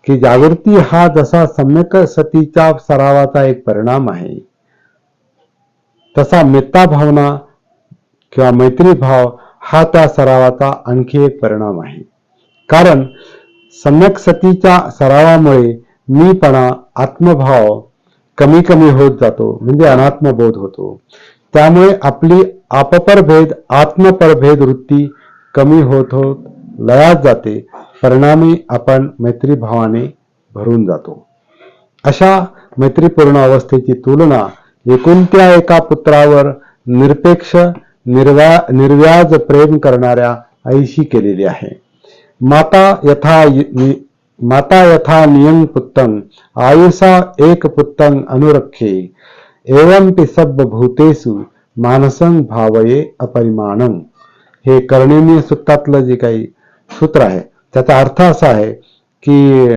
की जागृती हा जसा सम्यक सतीच्या सरावाचा एक परिणाम आहे, तसा मेत्ता भावना किंवा मैत्री भाव हा त्या सरावाचा आणखी एक परिणाम आहे. कारण सम्यक सतीच्या सरावामुळे मीपणा, आत्मभाव कमी कमी होत जातो, म्हणजे अनात्मबोध होतो. त्यामुळे आपली आपपरभेद आत्मपरभेद वृत्ती कमी होत होत लयात जाते. परिणामी आपण मैत्रीभावाने भरून जातो. अशा मैत्रीपूर्ण अवस्थेची तुलना एकुलत्या एका पुत्रावर निरपेक्ष निर्व्याज प्रेम करणाऱ्या आईशी केलेली आहे. माता यथा नियं पुत्तं आयुषा एक पुत्तं अनुरखे एवंपि सब भूतेषु मानसं भावये अपरिमाणं. हे कर्णिनीय सूक्तातलं जे काही सूत्र आहे त्याचा अर्थ असा आहे की